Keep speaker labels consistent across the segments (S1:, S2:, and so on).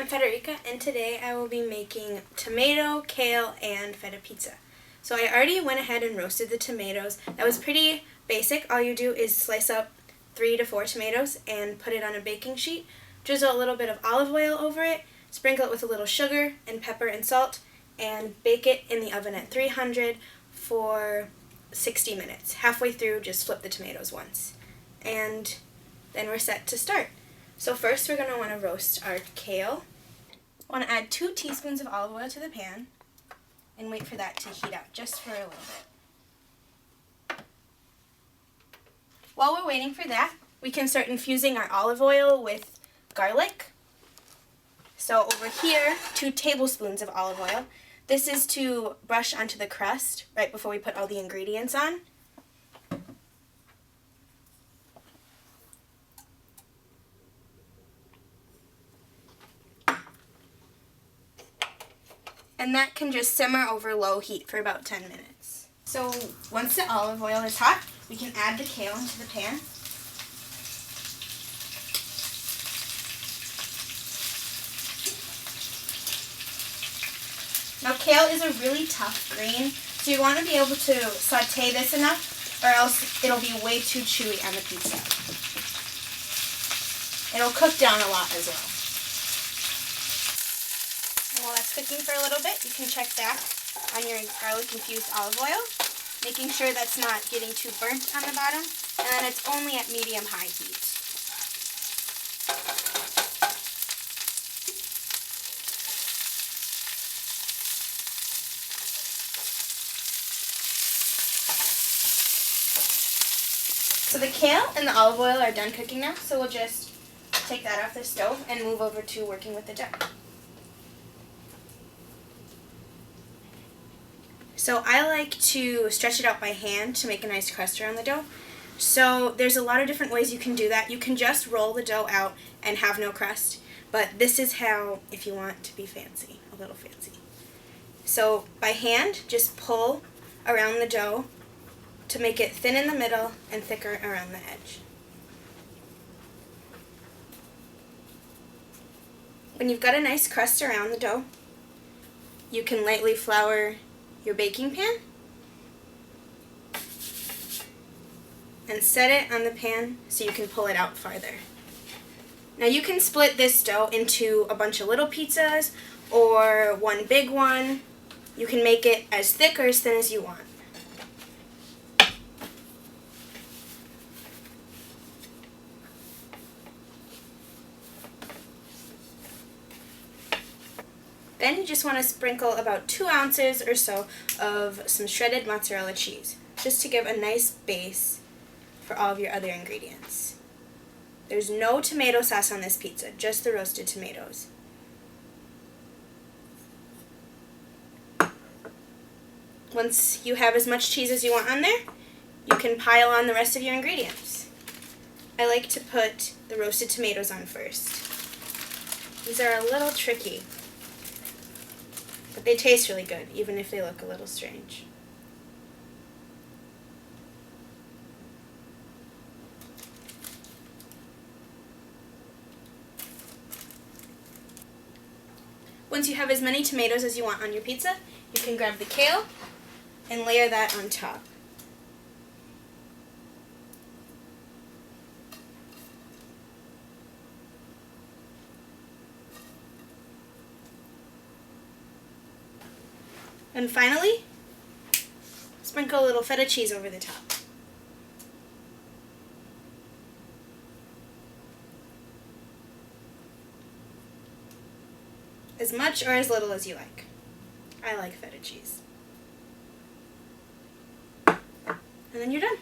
S1: I'm Federica, and today I will be making tomato, kale, and feta pizza. So I already went ahead and roasted the tomatoes. That was pretty basic. All you do is slice up 3 to 4 tomatoes and put it on a baking sheet. Drizzle a little bit of olive oil over it, sprinkle it with a little sugar and pepper and salt, and bake it in the oven at 300 for 60 minutes. Halfway through, just flip the tomatoes once. And then we're set to start. So first we're going to want to roast our kale. I want to add 2 teaspoons of olive oil to the pan and wait for that to heat up just for a little bit. While we're waiting for that, we can start infusing our olive oil with garlic. So over here, 2 tablespoons of olive oil. This is to brush onto the crust right before we put all the ingredients on. And that can just simmer over low heat for about 10 minutes. So once the olive oil is hot, we can add the kale into the pan. Now kale is a really tough green, so you want to be able to saute this enough or else it'll be way too chewy on the pizza. It'll cook down a lot as well. While that's cooking for a little bit, you can check back on your garlic-infused olive oil, making sure that's not getting too burnt on the bottom, and then it's only at medium-high heat. So the kale and the olive oil are done cooking now, so we'll just take that off the stove and move over to working with the dough. So I like to stretch it out by hand to make a nice crust around the dough. So there's a lot of different ways you can do that. You can just roll the dough out and have no crust, but this is how, if you want to be fancy, a little fancy. So by hand, just pull around the dough to make it thin in the middle and thicker around the edge. When you've got a nice crust around the dough, you can lightly flour your baking pan and set it on the pan so you can pull it out farther. Now you can split this dough into a bunch of little pizzas or one big one. You can make it as thick or as thin as you want. Then you just want to sprinkle about 2 ounces or so of some shredded mozzarella cheese, just to give a nice base for all of your other ingredients. There's no tomato sauce on this pizza, just the roasted tomatoes. Once you have as much cheese as you want on there, you can pile on the rest of your ingredients. I like to put the roasted tomatoes on first. These are a little tricky, but they taste really good, even if they look a little strange. Once you have as many tomatoes as you want on your pizza, you can grab the kale and layer that on top. And finally, sprinkle a little feta cheese over the top. As much or as little as you like. I like feta cheese. And then you're done.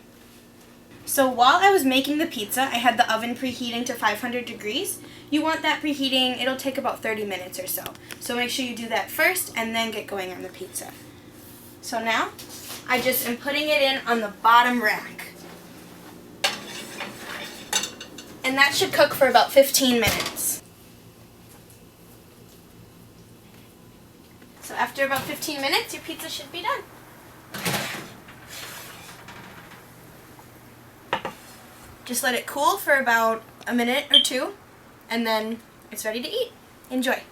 S1: So while I was making the pizza, I had the oven preheating to 500 degrees. You want that preheating, it'll take about 30 minutes or so. So make sure you do that first and then get going on the pizza. So now, I just am putting it in on the bottom rack. And that should cook for about 15 minutes. So after about 15 minutes, your pizza should be done. Just let it cool for about a minute or two, and then it's ready to eat. Enjoy.